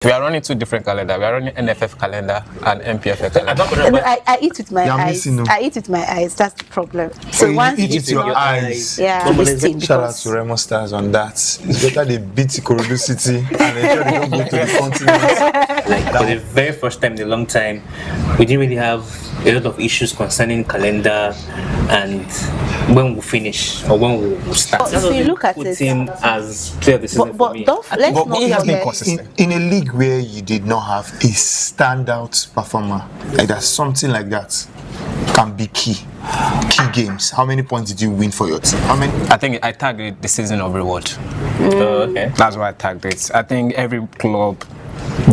We are running two different calendars. We are running NFF calendar and NPFL calendar. I eat with my eyes. I eat with my eyes. That's the problem. So once you eat with your eyes. Yeah. Shout out to Remo Stars on that. It's better they beat Ikorodu City and ensure they don't go to the continent. Like for the very first time in a long time, we didn't really have a lot of issues concerning calendar and when we finish or when we start. But if you look at it, him as player of the season for me. Let's he has been forget. consistent. In a league where you did not have a standout performer, like that, something like that can be key games. How many points did you win for your team? How many? I think I tagged it the season of reward. Okay. That's why I tagged it. I think every club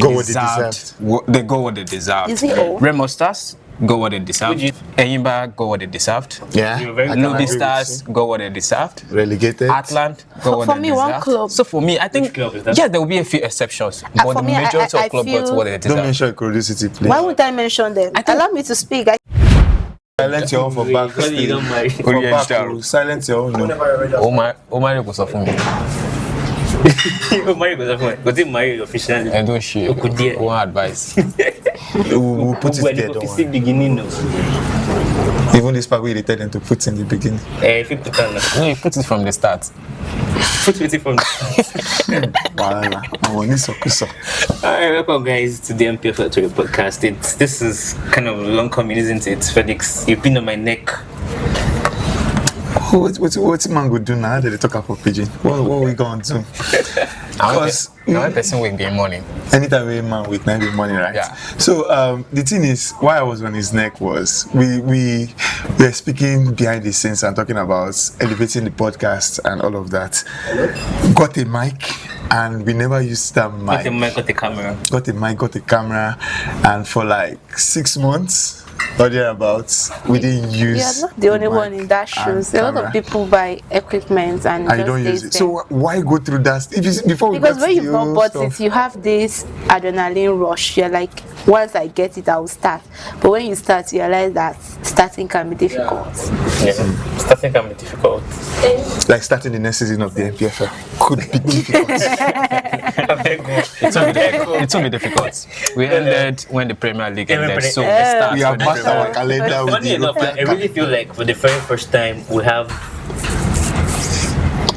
Go what they deserved. They go what they deserve. Is it all? Remo Stars go what they deserved. Enyimba go what they deserved. Yeah. Nobi Stars go what they deserved. Relegated. Atlant go what For they me, deserved. one club. So for me, I think club is that? yes, there will be a few exceptions, but for the me, majority I of clubs feel- got what they Don't deserve. mention Ikorodu City, please. Why would I mention them? Allow me to speak. I learned your own for back. Because you don't marry. For back, silence your own. No. Omar go suffer me. You marry because they marry officially. And don't share. One advice. We'll put it there. Don't worry. Beginning. Even this part we tell them to put in the beginning. If you put on No, you put it from the start. put it from. Voila. I want this so. Alright, welcome guys to the NPFL Tori Podcast. This is kind of a long coming, isn't it, Felix? You've been on my neck. What's man go do now that they talk about pigeon? What we going to do? Because Now person will be money. anytime we man with 90 money, right? Yeah. So the thing is, why I was on his neck was we were speaking behind the scenes and talking about elevating the podcast and all of that. Got a mic and we never used that mic. Got the mic, got the camera. Got a mic, got a camera, and for like 6 months or thereabouts, we didn't use. You're not the only mic one in that and shoes. A lot camera. of people buy equipment and And you just don't use stays it. there. So why go through that? If it's, before we Because got when to you've the not whole bought stuff, it, you have this adrenaline rush. You're like, once I get it, I will start. But when you start, you realize that starting can be difficult. Yeah. Starting can be difficult. like starting the next season of the NPFL could be difficult. It will be difficult. We ended when the Premier League ended, so we start. We have passed our calendar with Funny the enough, European I really feel like for the very first time we have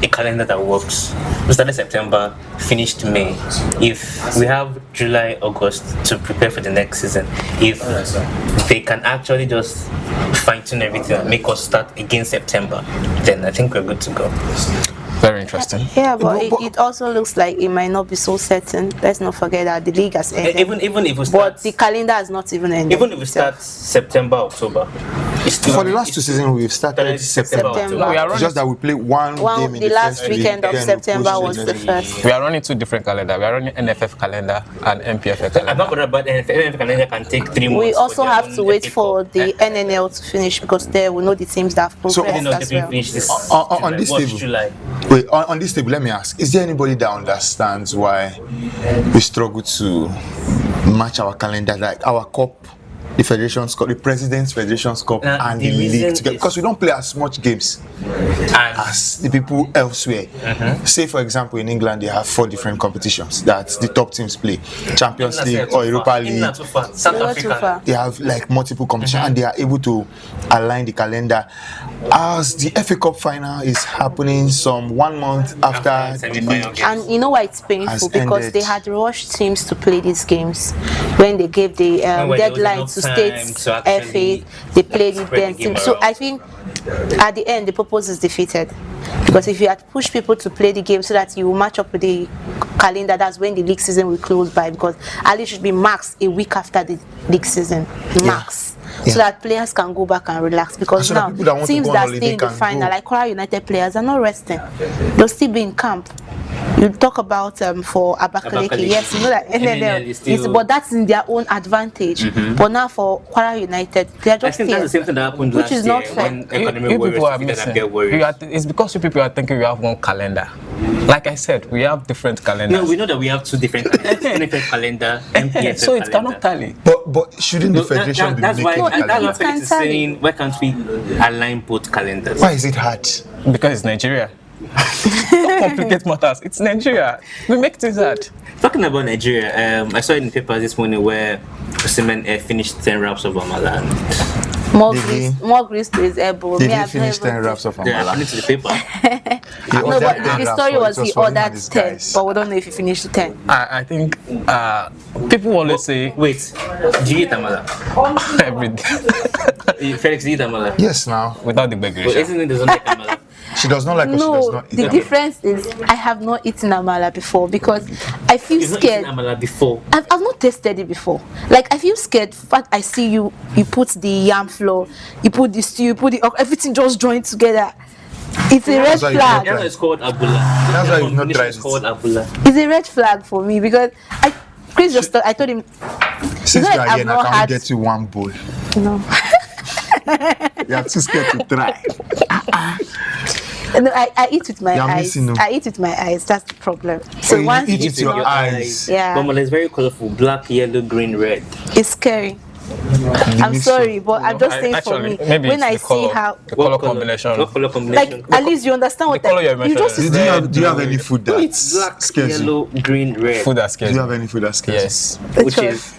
a calendar that works. We started September, finished May. If we have July, August to prepare for the next season, if they can actually just fine-tune everything and make us start again September, then I think we're good to go. Very interesting. Yeah, but it also looks like it might not be so certain. Let's not forget that the league has ended. Even if we start, But the calendar has not even ended. even if we start September, October, it's still For the last two seasons, we've started September. September. We are It's running, just that we play one game in the last first week, weekend of then we September push was it the to first. we are running two different calendars. We are running NFF calendar and NPFL I'm calendar. not bothered about NPFL calendar can take 3 months. We also for their have own to wait FA for Cup. the NNL to finish because there we know the teams that have So- progressed They know as they well. finish this on this What's table. July? Wait, on this table, let me ask: is there anybody that understands why we struggle to match our calendar, like our cup, the Federation's Cup, the President's Federation's Cup, and the the reason league together? is- Because we don't play as much games And as the people elsewhere. Say, for example, in England, they have 4 different competitions that the top teams play: Champions League or Europa League. South Not too Africa. far. They have like multiple competitions and they are able to align the calendar. As the FA Cup final is happening some 1 month after the semi-final league. game. And you know why it's painful? Has Because ended. they had rushed teams to play these games when they gave the When there was deadline enough to time state to actually FA. They played it spread then. the game So around. I think at the end the purpose is defeated. Because if you had pushed people to play the game so that you will match up with the calendar, that's when the league season will close by. Because at least it should be max a week after the league season. Max. Yeah. So that players can go back and relax. Because So that now people that want to teams go on that holiday stay in the can final, go. like Quora United players, are not resting. They'll still be in camp. You talk about for Abakaliki, Abakaliki. yes, you know that NNL is still- but that's in their own advantage. But now for Quora United, they're I just think that's the same thing that happened which last is year not fair. when Economic You Warriors people are defeated missing. Abia Warriors. It's because you people are thinking we have one calendar. Like I said, we have different calendars. No, we know that we have 2 different calendars. NFF calendar, NPFL so it calendar. cannot tally. But shouldn't the Federation be that's why making that's why calendars? Felix is saying, why can't we align both calendars? Why is it hard? Because it's Nigeria. Don't complicate matters. It's Nigeria. We make things hard. Talking about Nigeria, I saw it in the paper this morning where Osimhen finished 10 raps of Amala. More grease to his elbow. Did he finish 10 raps of Yeah, Amala? according to the paper. No, but the story was he ordered 10, but we don't know if he finished the 10. I think people always say, Wait, do you eat Amala? every day Felix, do you eat Amala? Yes, now. without the But beggar. isn't it doesn't like Amala? She does not like what she does No, not eat. the difference is I have not eaten amala before because I feel You've not scared. eaten Amala before. I've not tasted it before. Like I feel scared. Fact, I see you put the yam flour, you put the stew, you put the everything just joined together. It's a red That's why you flag. That's why it's called Abula. That's why you've not Combination tried is it. called Abula. It's a red flag for me because Chris just I told him Since like you are I've here now, not can we had- get you one bowl? no. You are too scared to try. No, I eat with my You're eyes. missing them. I eat with my eyes. That's the problem. So you once eat you with your know, eyes. Yeah. Amala is very colorful. Black, yellow, green, red. it's scary. I'm mixture. sorry, but I'm just saying Actually, for me, maybe when it's I the see color. how, The color combination. What color combination? like, at least you understand what the color you're you just mentioning Do you have any food that It's black, scares you? yellow, green, red. Food that Do scares you me. have any food that scares Yes. Which one? is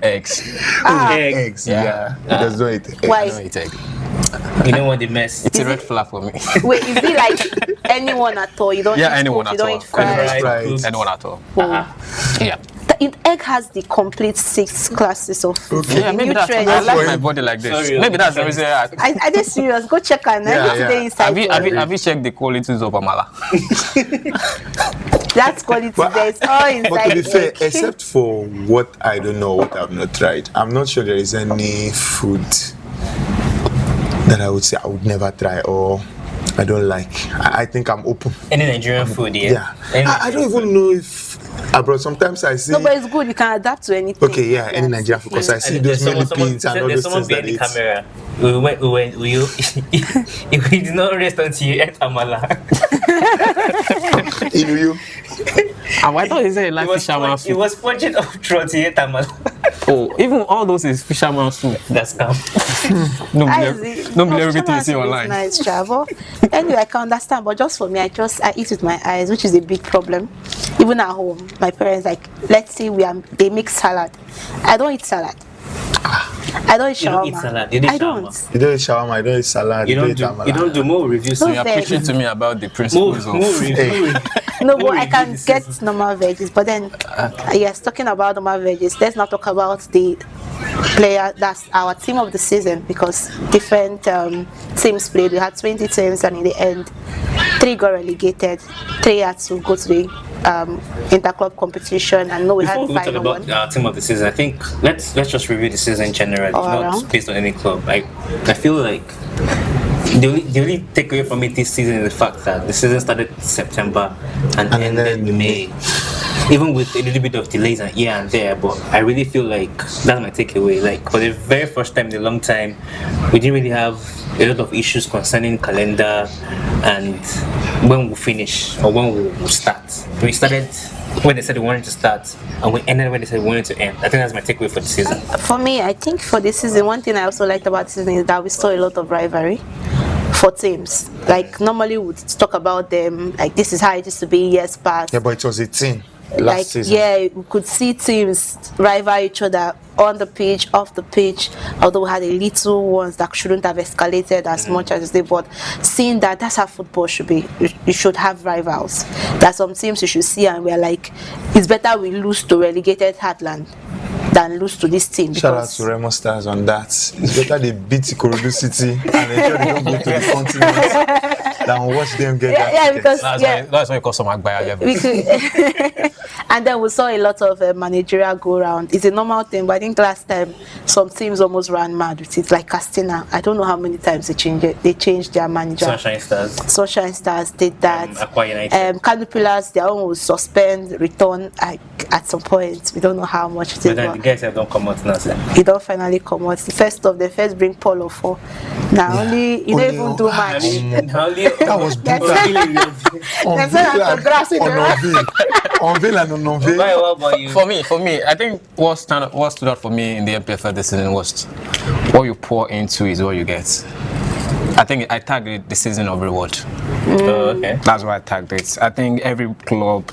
Eggs. you? egg. Eggs, Yeah. yeah. Because don't eat eggs. I why? don't eat egg. You know what the mess? It's a red flag for me. Wait, is it like anyone at all? You don't Yeah, eat anyone cooked, at you all. don't eat fried. Right. Anyone at all. Oh. Yeah. The egg has the complete 6 classes of food. Okay. Yeah, maybe that's I nutrients. like my body like this. Sorry, Maybe that's the reason. I just serious. Go check and Yeah, everything yeah. inside. Have you checked the qualities of amala? That's quality. But- There's all inside. But to be fair, egg. except for what I don't know, what I've not tried, I'm not sure there is any food that I would say I would never try or I don't like. I think I'm open. Any Nigerian food, yeah. Yeah. I don't even know if abroad. Sometimes I see. No, but it's good. You can adapt to anything. Okay, yeah, any Nigerian food because I see those millipedes and all there's those someone things that behind the eat. camera. We did not rest until you ate Amala. You. And I thought you said like fisherman It soup. was punching up throat to eat Amala. Oh, even all those is fisherman soup. That's calm. No, I believe, don't believe everything you see online. Nice travel. Anyway, I can understand, but just for me, I eat with my eyes, which is a big problem. Even at home, my parents like, let's say they make salad. I don't eat salad. I don't eat You shawarma. don't eat salad. You don't eat I shawarma. don't. You don't eat shawarma, you don't eat salad, You don't eat do. amala. You don't do more reviews. No. You are Veg. preaching to me about the More principles of. reviews. No, More but I can reviews. get normal veggies. But then, yes, talking about normal veggies, let's not talk about the player that's our team of the season because different teams played. We had 20 teams, and in the end, 3 got relegated. 3 had to go to the interclub competition, and no, we Before had we talk final about one. our team of the season, I think let's just review the season generally, All not around. based on any club. I feel like the only takeaway from it this season is the fact that the season started September and ended then in May. Even with a little bit of delays and here and there, but I really feel like that's my takeaway. Like for the very first time in a long time, we didn't really have a lot of issues concerning calendar and when we'll finish or when we'll start. We started when they said we wanted to start and we ended when they said we wanted to end. I think that's my takeaway for the season. For me, I think for this season, one thing I also liked about this season is that we saw a lot of rivalry for teams. Like normally we would talk about them, like this is how it used to be years past. Yeah, but it was 18 last Like season. yeah, we could see teams rival each other on the pitch, off the pitch. Although we had a little ones that shouldn't have escalated as much as they. But seeing that's how football should be. You should have rivals. There are some teams you should see, and we're like, it's better we lose to relegated Heartland than lose to this team. Shout out Because to Remo Stars on that. It's better they beat Ikorodu City and ensure they don't go to the continent than watch them get that yeah, ticket. because That's why you call some Agbaya. we could. And then we saw a lot of managerial go around. It's a normal thing, but I think last time some teams almost ran mad with it, like Castina. I don't know how many times they changed it. They changed their manager. Sunshine Stars, Sunshine Stars did that. Aqua United. Kano Pillars, their own will suspend, return at some point. We don't know how much it But is, then the but guys have don't come out now. Sir. it don't finally come out. The first bring Paulo for. Now only you don't even do I much. mean, That was brutal. That's why I have to grasp it, right? Unveil and unveil. Why, what about you? For me, I think what stood out for me in the NPFL this season was what you pour into is what you get. I think I tagged it the season of reward. Oh, okay. That's why I tagged it. I think every club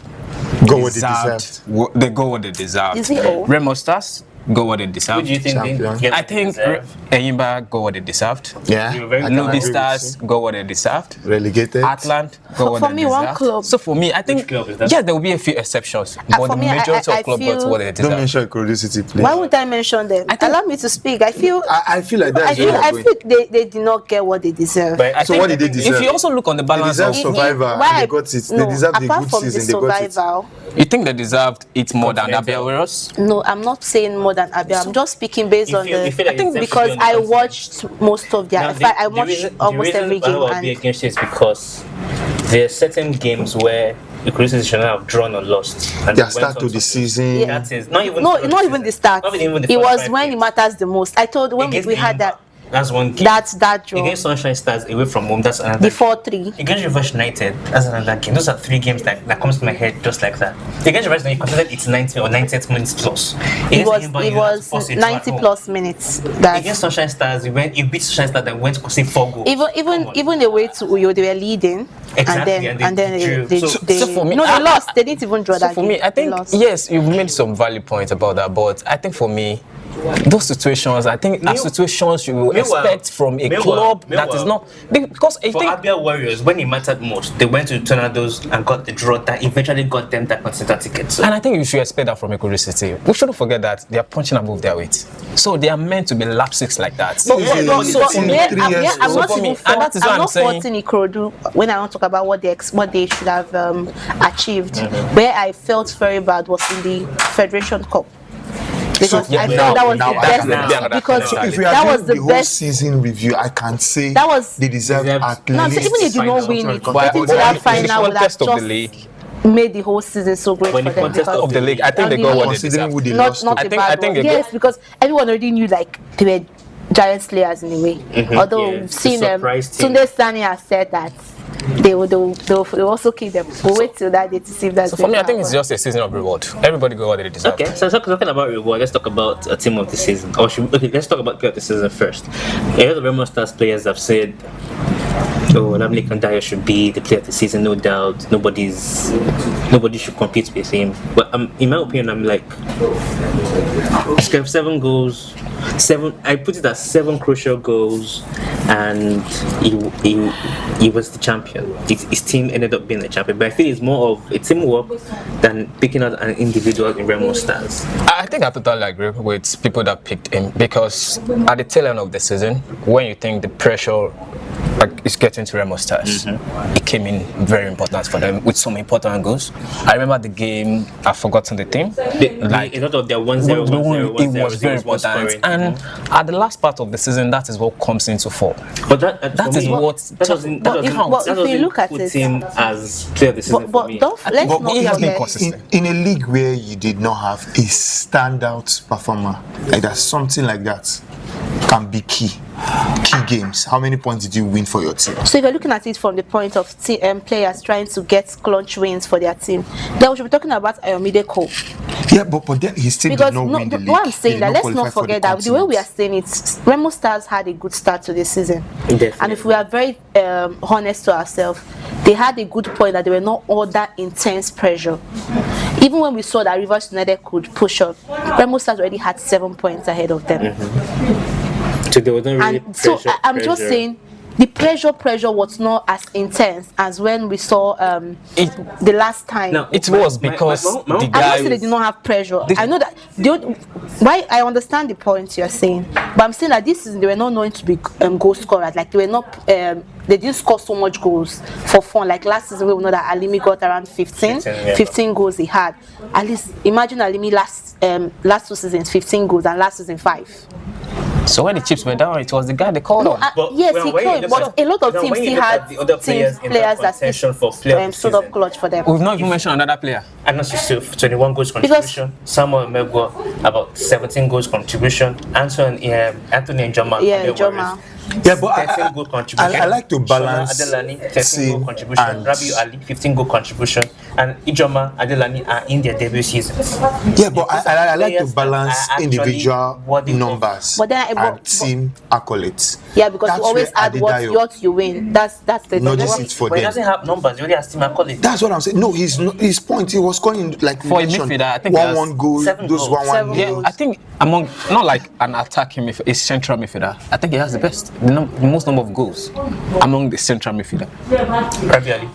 Go what they deserved. They go what they deserved. Is it all? Remo Stars go what they deserved. Who do you think Champion. they get I think deserve? Eyimba go what they deserved. Yeah. You're very I can Lobby agree with Stars you. go what they deserved. Relegated. Atlant go what For they me, deserved. one club- So for me, I think club is that? yes, there will be a few exceptions, but for the me, majority I of clubs feel- got what they Don't deserved. mention Ikorodu City, please. Why would I mention them? Allow me to speak. I feel I feel like that's I feel, where I we're feel going. they did not get what they deserve. But I So think- what did they deserve? If you also look on the They balance deserve of, survivor. Why- They got it. They no, deserve the apart good from season. the They got it. survival, you think they deserved it more than Abia Continental. Warriors? no, I'm not saying more than Abia. I'm just speaking based You on feel- the. you feel like I think it's because definitely I on the watched most of their. Now, In fact, I watched almost every game. I will be And against it is because there are certain games where the Crusaders should not have drawn or lost. And Their they start went to on the season. Yeah. That is not even no, the not even the start. Not even the It first was 5 when it games. matters the most. I told when Against we had Eyimba, that that's one game. that draw Against Sunshine Stars away from home, that's another the game. 4-3. Against Rivers United, that's another game. Those are 3 games that comes to my head just like that. Against Rivers United, you considered it's 90 or 90th minutes plus. It Against Eyimba, was you had to force it 90 at home. plus minutes. That Against Sunshine Stars, you beat Sunshine Stars and went to concede 4 goals. even the way to Uyo, they were leading, Exactly, and then drew. they So for me, no, I- they lost. They didn't even draw So that for game. me, I They think lost. yes, you've made some valid points about that, but I think for me, those situations, I think are situations you will Meanwhile- expect from a club that is not because I For think Abia Warriors, when it mattered most, they went to Tornadoes and got the draw that eventually got them that continental ticket. So and I think you should expect that from Ikorodu City. We shouldn't forget that they are punching above their weight, so they are meant to be lapsticks like that. But- But in I'm 3 years, not for me, even and that is what I'm saying. faulting Ikorodu when I want to talk about what they should have achieved. Mm-hmm. Where I felt very bad was in the Federation Cup. Because So, I yeah, felt that was now the I best. can understand. Because So If we are that doing was the the whole best. season review, I can say That was- they deserve Deserved- at No, least so even if they did not win it, But getting to but that in final the would have context of the just league, made the whole season so great When for the them. contest Because of the league, I think they And got the- what they considering who deserved. they not lost not to. a I think- bad I think one. they Yes, got- because everyone already knew like they were giant players in a way. Although Yeah, we've seen the them. surprise team. Tunde Sani has said that they will also kill them. We'll wait till that day to see if that's So for me, I going to think it's happen. just a season of reward. Everybody got what they deserve. okay, so talking about reward, let's talk about a team of the season. Let's talk about player of the season first. A lot of Remo Stars players have said, "Oh, Olamilekan should be the player of the season, no doubt. Nobody should compete with him." But in my opinion, I'm like, he's got 7 goals. I put it as 7 crucial goals, and he was the champion. His team ended up being the champion. But I feel it's more of a teamwork than picking out an individual in Remo Stars. I think I totally agree with people that picked him because at the tail end of the season, when you think the pressure is getting to Remo Stars, it came in very important for them with some important goals. I remember the game, I've forgotten the team. A lot of their 1-0, 1-0, it was very important. And at the last part of the season, that is what comes into fall. But that That is what if you look at put it- him as player of the season for But me. let's But not he has been forget. consistent. in a league where you did not have a standout performer, like that, something like that can be key games. How many points did you win for your team? So if you're looking at it from the point of players trying to get clutch wins for their team, then we should be talking about Olamilekan. Yeah, but then he still Because did not win the league. what I'm saying He that did let's qualify not for forget that the way we are saying it, Remo Stars had a good start to the season. Definitely. And if we are very honest to ourselves, they had a good point that they were not all that intense pressure. Even when we saw that Rivers United could push up, Remo Stars already had 7 points ahead of them. So there was not really And so I'm just pressure. saying the pressure was not as intense as when we saw the last time. Now, It was because my- the I'm not guy. saying they did not have pressure. I know that why I understand the point you're saying, but I'm saying that this season they were not known to be goal scorers. Like they were not, they didn't score so much goals for fun. Like last season, we know that Alimi got around 15 goals he had. At least imagine Alimi last 2 seasons 15 goals and last season 5. So when the chips were down, it was the guy they called on. But Yes, when- he when you could, look but at- a lot of now, teams when you still look had at the other players in players that that contention for player of the stood up season. clutch for them. We've not even mentioned another player. Anas Yusuf, 21 goals contribution. Samuel Megwa, about 17 goals contribution. Anthony Njoma, Yeah, Abia Njoma. Warriors, Yeah, but 13 goal contribution. I like to balance Adelani, 13 Sim goal contribution. and- Rabiu Ali, 15 goal contribution. And Ijoma, Adelani are in their debut seasons. Yeah, but I like to Players that balance are actually individual worthy of- numbers But then and team accolades. Yeah, because That's you always where add what Adedayo you win. That's the nudges it for But he them. doesn't have numbers, he only has team accolades. That's what I'm saying. No, his point. He was scoring like For a mentioned, midfielder, I think he has 1-1 goal, 7 those goals. 1-1 7 Yeah, goals. I think among not like an attacking midfielder, a central midfielder. I think he has the best, the most number of goals among the central midfielder. Rabiu Ali.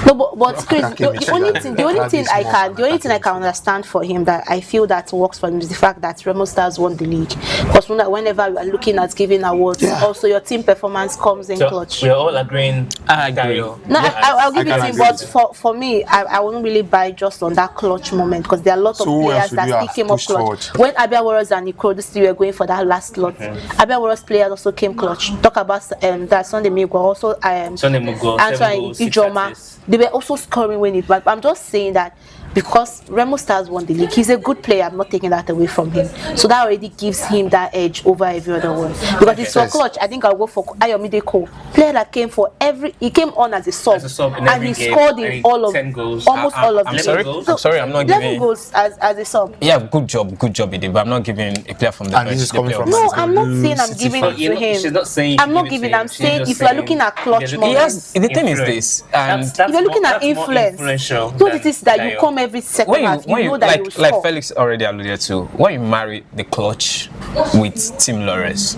No, but Chris, Attacking the only midfielder. thing, the only thing I can understand for him that I feel that works for him is the fact that Remo Stars won the league. Because whenever we are looking at giving awards, Yeah. also your team performance comes in So clutch. we're all agreeing. I agree. Dayo. No, I'll give I it can to him, agree but with for me, I wouldn't really buy just on that clutch moment because there are a lot of So who else players would that you still have came up pushed clutch. forward? When Abia Warriors and Nikro, this were going for that last slot. Abia Warriors players also came clutch. Talk about that Sunday Migwa, also Sunday Mugo, and 7 goals, 6 Ijoma. assists. They were also scoring when it. But I'm just saying that because Remo Stars won the league, he's a good player. I'm not taking that away from him. So that already gives him that edge over every other one. Because it's for Yes. clutch. I think I'll go for Ayomide Cole, player that came for he came on as a sub, As a sub in and every he game, scored and in he all of 10 goals. almost all of I'm the sorry. goals. I'm sorry. I'm not 11 giving. goals as a sub. Yeah, good job, he did. But I'm not giving a player from the And bench. this is the coming player from of the No, Man season. I'm not saying I'm City giving fan. it to him. She's not saying I'm you not give it to giving. him. I'm She's saying just if you are saying looking at clutch you're moments, The thing is this, and if you're looking at influence, so it is that you come every second half, you know that you will like score. Felix already alluded to, when you marry the clutch with Team Lawrence,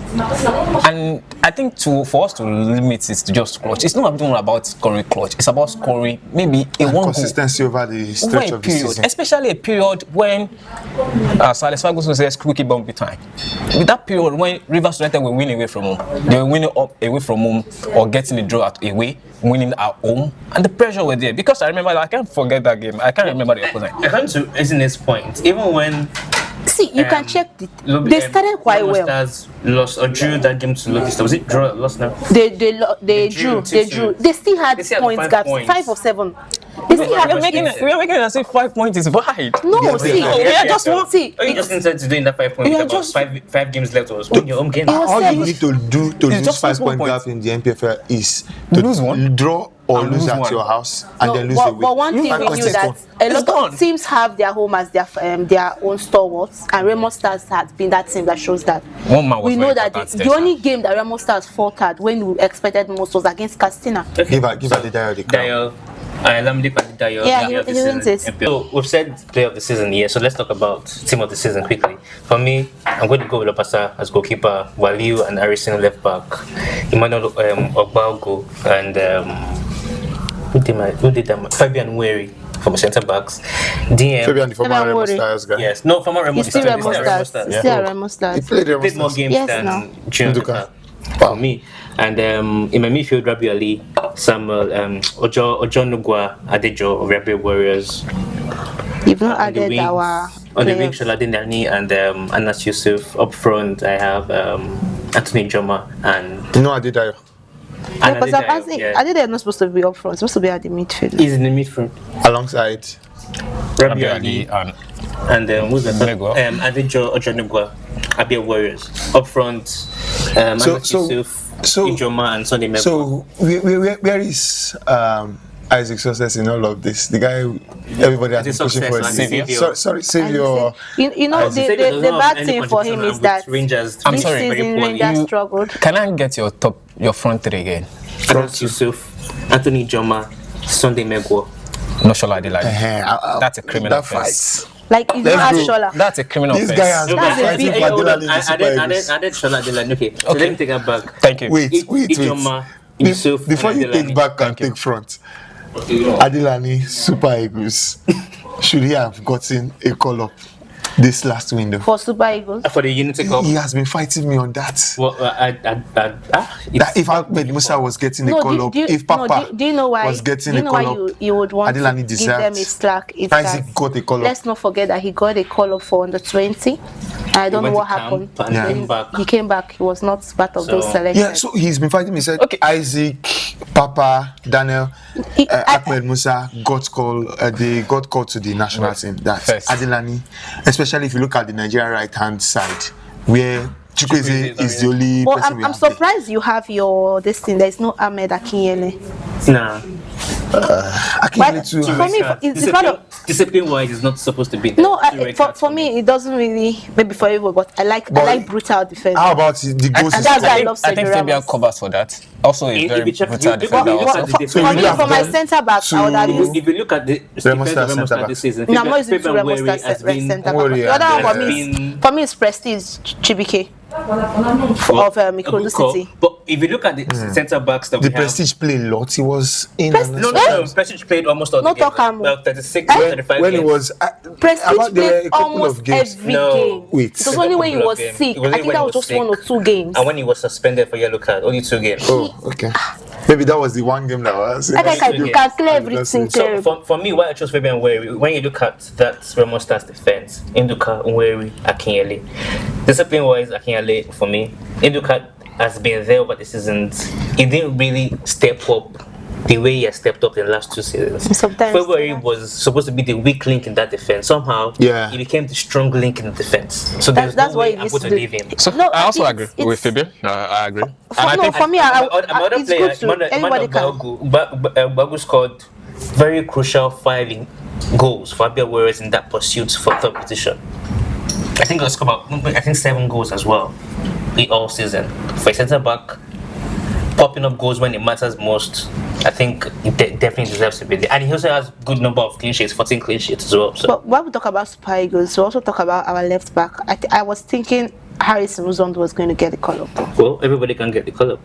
and I think for us to limit it to just clutch, it's not even about scoring clutch. It's about scoring maybe a one goal Consistency over the over stretch a of the period, season. especially a period when Silas Ferguson says squeaky bumpy time. With that period when Rivers United were winning away from home, they were winning up away from home or getting a draw at away, winning at home, and the pressure were there. Because I remember, I can't forget that game. I can't remember the opponent. I come to Ezine's point. Even when See, you can check they started quite Remo well. Stars lost or drew that game to Lobby Star. Was it draw or lost now? They drew, drew. They still had They still had points 5 gaps, points. 5 or 7. They still We had are making it as if 5 points is wide. No, Yeah, see, yeah, we are just one. see. Oh, you just intended to do in that 5 points. We are About just- five games left was win your own game. It was All you 7. need to do to It's lose just 5-point 1 gap in the NPFL is to Lose one. draw or And lose lose at one. your house and No, then lose but, away. but one thing we 5 knew points is that gone. a It's lot gone. of teams have their home as their own stalwarts, and Remo Stars has been that team that shows that. One man was We know very that important the only game that Remo Stars faltered when we expected most was against Castina. Give Adedayo the crown. Dayo, Olamilekan Dayo. Yeah, player of the he wins season. it. So we've said player of the season, yeah. So let's talk about team of the season quickly. For me, I'm going to go with Lopasa as goalkeeper, Waliu and Harrison left back, Emmanuel Ogbalgo and who did that? Fabian Weri for my centre backs. DM. Fabian, the former Fabian Remo Wori. Stars guy. Yes, no, former Remo He's still Stars. Remo Stars. He's Yeah. still Remo He Stars. played Remo Played more Stars. games Yes, than no. June Nduka. for me. And in my midfield, Rabiu Ali, Samuel, Ojo Nugwa, Adejo, Rabiu Warriors. You've not On the added wings, our on the wing, players. Shola Nani and Anas Yusuf. Up front, I have Anthony Joma and You know Adedayo? Yeah, because I'm Adedayo, asking, yeah. I think they're not supposed to be up front. They're supposed to be at the midfield. He's in the midfield. Alongside Rabiu Ali and and who's the third? Negwa. Adejo Ojonugwa, Abia Warriors. Up front, Anas Yusuf, Ijoma and Sunday Mebo. So where is Isaac's success in all of this? The guy everybody has His been pushing for. success, His Saviour. Sorry, Savior. You know, Isaac. the bad thing for him is that Rangers. I'm this sorry, season very poorly. Rangers struggled. can I get your front three again? Anas Yusuf, Anthony Joma, Sunday Mebo. No Shola Adelani. That's a criminal That offense. fight. Like, it's Let's not go. Shola. That's a criminal This offense. guy has been That's a fighting big- for hold Adelani on. in the Super Eagles. I did Shola Adelani. Okay, so let me take that back. Thank you. Wait. Ijoma, Yusuf, Before and you take Adelani. back and take front, Adelani, Super Eagles, should he have gotten a call up this last window? For Super Eagles. For the Unity Cup. He has been fighting me on that. Well, That if Ahmed Musa was getting a No, call up, if Papa do you know why? was getting do you a know why call up, you would want Adelani to give deserved. them a slack? It's Isaac that got a call up. let's not forget that he got a call up for under 20. I don't know went what to camp happened. and came back. He came back. He was not part of those So- selected. Yeah, so he's been fighting me. He said, Okay. Isaac, Papa, Daniel, I- Ahmed Musa got called. They got called to the national team. That First. Adelani, especially if you look at the Nigerian right hand side, where Chukwueze is the only Well, person we I'm have there. surprised you have your this thing. There's no Ahmed Akinyele. Nah. Akinwumi too. For me, it's part of. Discipline-wise, it's not supposed to be there. No, Two red cards for me, it doesn't really. Maybe for everyone, but I like brutal defense. How about the goals? And that's why I love I think Sergio Fabian Ramos. covers for that. Also, a If very you check- brutal you- defender. you- Also. you- For So me, we have for my done centre backs, I would have used. If you look at the Ramos defense Star of Ramos centre-back. this season, No, I'm not using Fabian Ramos Weri has been centre back. Weri The other one has been- for me is Prestige Chibike of a Ikorodu good call. City. But if you look at the centre backs that The we have, Prestige played a lot. He was in. no, Prestige played almost all No the games. talk am. Well, 36, 35 When games. it was Prestige about there were played a couple almost of games. every No. game. Wait. It was only when he Couple was of games. sick. It was I only think when that he was was just 1 or sick. 2 games. And when he was suspended for yellow card, only 2 games. Oh, okay. Maybe that was the one game that was. Like you Okay. can clear everything. So for me, why I chose Fabian Weri, when you look at that Ramos Stars defense, Induka, Weri, Akinyele. Discipline-wise, Akinyele for me. Induka has been there over the seasons. He didn't really step up the way he has stepped up in the last 2 seasons. Sometimes, February yeah. was supposed to be the weak link in that defense. Somehow, Yeah. he became the strong link in the defense. So That's there's no why way he I'm needs going to to do- leave him. So No, I also it's- agree it's- with Fabian. I agree. For me, Another it's player, good to everybody can. Bagu scored very crucial 5 goals for Abia Warriors in that pursuit for third position. I think he scored about 7 goals as well in all season. For a centre back, popping up goals when it matters most, I think he definitely deserves to be there. And he also has good number of clean sheets, 14 clean sheets as well. So But when we talk about Super Eagles, we also talk about our left back. I was thinking Harrison Uzondo was going to get the call up. well, everybody can get the call up.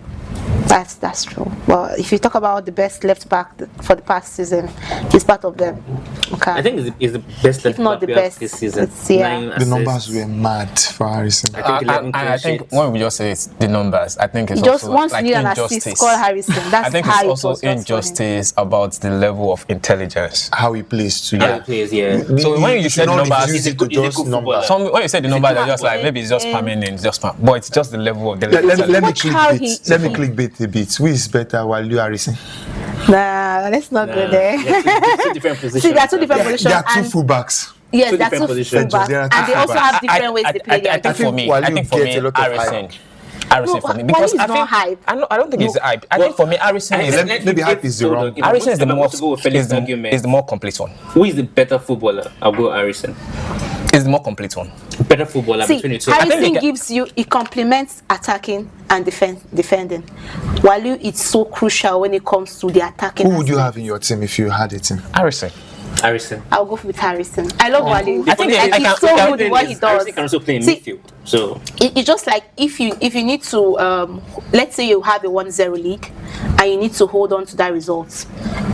That's true. Well, if you talk about the best left back for the past season, he's part of them. Okay. I think he's the best left If not back the we have best, this season. it's- yeah. 9 The assists. numbers were mad for Harrison. I think 11 clean I think sheets. when we just say it's the numbers, I think it's He just also wants like to an assist, injustice. call Harrison. That's I think how it's it also was just for him. injustice about the level of intelligence. How he plays too. How he plays, yeah. So when you said numbers, he's a good just numbers. Some when you say the number, they're just like footballer. maybe it's just spamming names, just spam. But it's just the level of the Let me Watch how clickbait. Let me clickbait a bit. Who is better, Walu Harrison? Nah, let's not go there. Two different positions. See, there are 2 different positions. There are 2 and fullbacks. yes, two there are different 2 positions. fullbacks, There are and two they also fullbacks. have different ways they play their I think for game. me, Wale I think for gets me, a lot of Harrison. hype. Harrison No, for me Wale because is I not think hype. I don't think it's hype. I think for me, Harrison is Maybe hype is the wrong- Harrison is the more is is the more complete one. Who is the better footballer? I'll go Harrison. Is the more complete one. Better footballer See, between the two. Harrison they can- gives you, it complements attacking and defending. Walu is so crucial when it comes to the attacking. Who would you aspect. have in your team if you had a team? Harrison. Harrison. I'll go with Harrison. I love Walu. I think Like, I he's can- so I can- good at what he does. Harrison can also play in See, midfield. So it's just like if you need to let's say you have a 1-0 lead and you need to hold on to that result,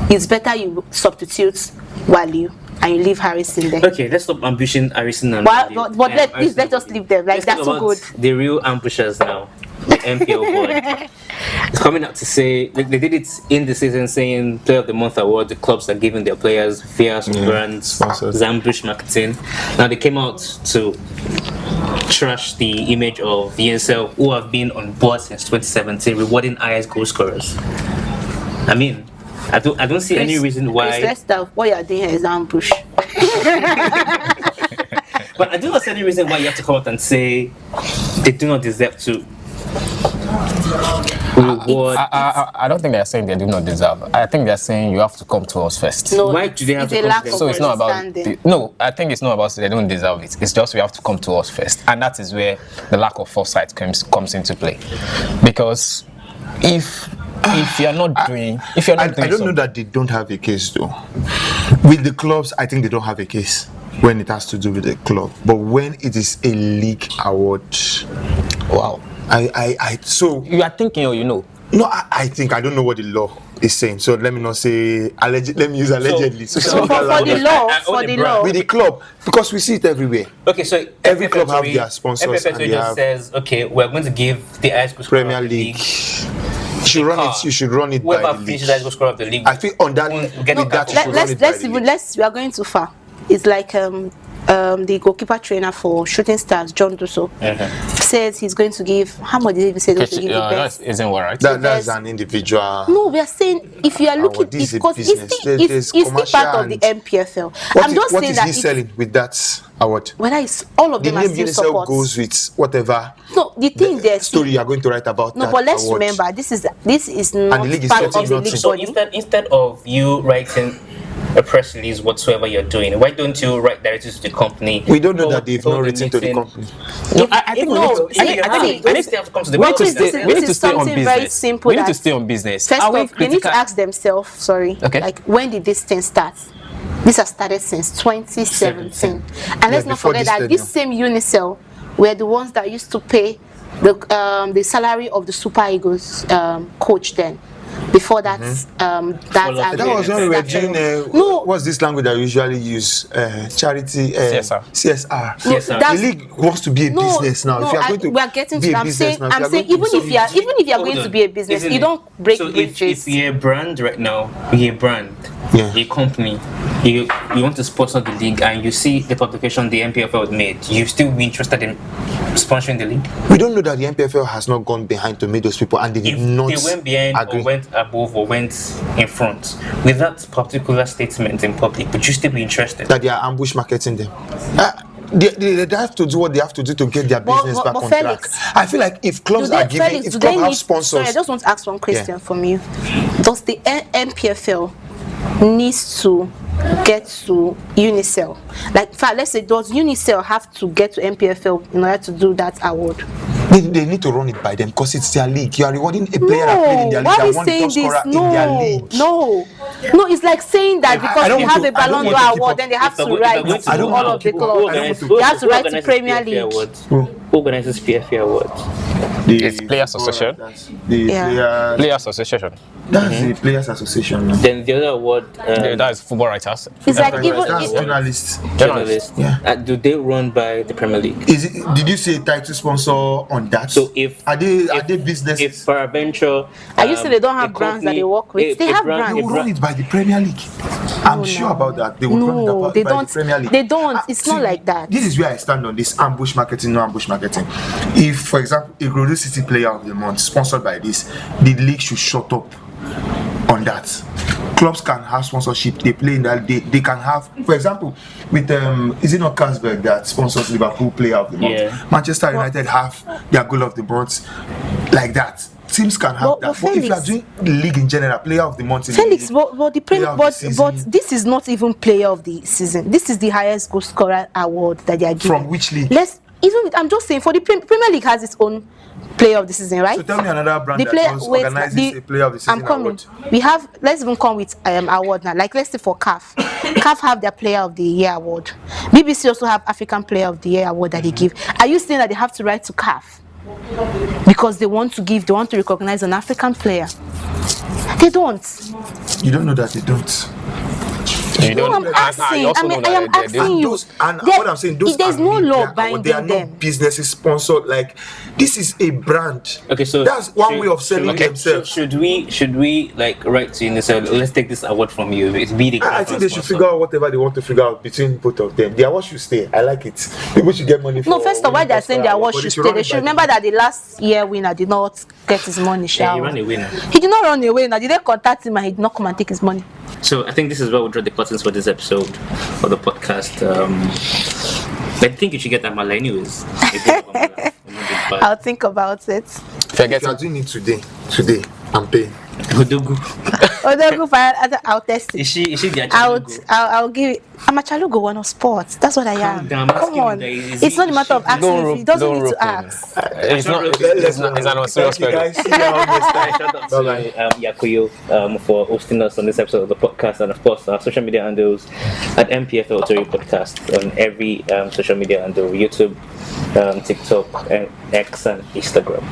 it's better you substitute Walu and you leave Harrison there. okay, let's stop ambushing Harrison and But Walu. let's Harrison just leave them. Like Let's they're talk too about good. The real ambushers now. The NPL board. It's coming out to say they did it in the season, saying Player of the Month award. The clubs are giving their players fairs, grants, sponsors. Zambush marketing. Now they came out to trash the image of ESL, who have been on board since 2017, rewarding highest goal scorers. I mean, I don't see any reason why. Chris, let's what you're doing here is ambush. But I do not see any reason why you have to come out and say they do not deserve to reward. I don't think they're saying they do not deserve. I think they're saying you have to come to us first. No, Why do they have it's to a come lack to of So it's not about understanding. no. I think it's not about they don't deserve it. It's just we have to come to us first, and that is where the lack of foresight comes into play. Because if you're not doing, if you're not doing, I don't know that they don't have a case though. With the clubs, I think they don't have a case when it has to do with the club. But when it is a league award, wow, so you are thinking or you know. no, I think I don't know what the law is saying. So let me not say alleged. Let me use allegedly. For the law, with the club, because we see it everywhere. Okay, so Every NPFL club have Tori- their sponsors NPFL and Tori they just have- says, okay, we're going to give the highest goal scorer Premier of the League. You should run it. You should run it by Whoever the finishes league. highest goal scorer of the league. I think on that, We'll with get it that back. you should run it by the league. we are going too far. It's like the goalkeeper trainer for Shooting Stars, John Dusso, says he's going to give. How much did he even say he's going to give the best? That isn't what, right? That's an individual. No, we are saying if you are looking, this is a because business. it's still part of the NPFL. I'm just what saying is that he selling with that award? whether it's all of The them are name still UNICEF support. goes with whatever No, the thing there's story you are going to write about. no, that but let's award. remember this is not the league is part of getting the nothing. league So body. instead of you writing a press release whatsoever you're doing, why don't you write directly to the company? We don't know that they've hold not a written to the meeting? company. No, I think we need to. see, I think see, we need to have to come to the we need to This is- stay. We need to this is stay on something very business. simple We need to that- stay on business. First Are we off, they need to critical? ask themselves, Okay. like when did this thing start? This has started since 2017. And let's not before forget this that this same Unicel were the ones that used to pay the salary of the Super Eagles coach then. Before that, That was when we were doing. No. What's this language that we usually use? Charity. CSR. CSR. No, Yes, sir. The that's- league wants to be a business now. If you are going to we are getting be to. a I'm business saying, now, if you I'm are saying, going even to if you are Hold going to on. be a business, Isn't you it? don't break So bridges. if you're a brand right now, you're a brand, Yeah. a company, you want to sponsor the league, and you see the publication the NPFL made, you still be interested in sponsoring the league? We don't know that the NPFL has not gone behind to meet those people, and they did If not they went behind agree. or went above or went in front with that particular statement in public, would you still be interested? That they are ambush marketing them. They have to do what they have to do to get their business back on Felix, track. I feel like if clubs are giving, Felix, if do they clubs have need? sponsors, Sorry, I just want to ask one question Yeah. from you. Does the NPFL needs to get to Unicel? Like, in fact, let's say, does Unicel have to get to NPFL in order to do that award? they need to run it by them because it's their league. You are rewarding a player that played in their league why are that we won the saying top this? scorer in their league. No, it's like saying that I because don't we want have to- a I don't Ballon want d'Or to keep award, up- then they have If to we're write going to I don't all want of the to keep up. clubs. I don't want to- They have to Who write to organizes Premier PFA League. awards? Who? Who organizes PFA awards? It's Players Association. The Yeah. Players Association. That's the Players Association. now. Then the other award, That is football writers. It's like even That's journalists. journalists. Yeah. Do they run by the Premier League? Is it? Did you say title sponsor on that? So if are they businesses? if peradventure, I used to say they don't have a brands that company- they work with. They have brands. They will run it by the Premier League. I'm sure about that. They will run it No, about they by don't. the Premier League. They don't. It's not like that. This is where I stand on this ambush marketing, no ambush marketing. If, for example, a Grodu City Player of the Month sponsored by this, the league should shut up on that. Clubs can have sponsorship. They play in that. They can have, for example, with is it not Carlsberg that sponsors Liverpool Player of the Month? Yeah. Manchester United have their goal of the month, like that. Teams can have But that. But if you are Felix- doing the league in general, Player of the Month in Felix, the league, but the Player of the but season. this is not even player of the season. This is the highest goal scorer award that they are giving. From which league? I'm just saying for the Premier League has its own player of the season, right? So tell me another brand The that player does wait, organizes a Player of the Season I'm coming. award. We have let's even come with award now. Like let's say for CAF. CAF have their Player of the Year award. BBC also have African Player of the Year award that they give. Are you saying that they have to write to CAF? Because they want to recognize an African player. They don't. You don't know that they don't. You No, don't- I'm asking. also I mean, know I am that they- asking you. Those, and There- what I'm saying, those there's are no media law awards. binding They are them. not businesses sponsored. Like this is a brand. Okay, so that's one way of selling themselves. Should we like write to UNICEF? Let's take this award from you. It's be the I think they should figure out whatever they want to figure out between both of them. The award should stay. I like it. People should get money for. No, first of all, why they're saying their award but should stay. They should remember that the last year winner did not get his money. Yeah, he ran away now. He did not run away. Now, did they contact him and he did not come and take his money? So I think this is where we'll draw the curtains for this episode of the podcast. I think you should get Amala anyways. I'll think about it. Forget If you are it. doing it today, I'm paying. Odogu. Although I'll test it. Is she the Achalugo? I'll give it. I'm a Chalugo one of sports. That's what I am. down, I'm Come asking on. you that, It's not a matter of asking. Don't He doesn't rope need to him. ask. It's not. It's an unserious Thank you, guys. question. See you all next time. Shout out to Yakuyo for hosting us on this episode of the podcast, and of course our social media handles at NPFL Tori Podcast on every social media handle: YouTube, TikTok, and X, and Instagram.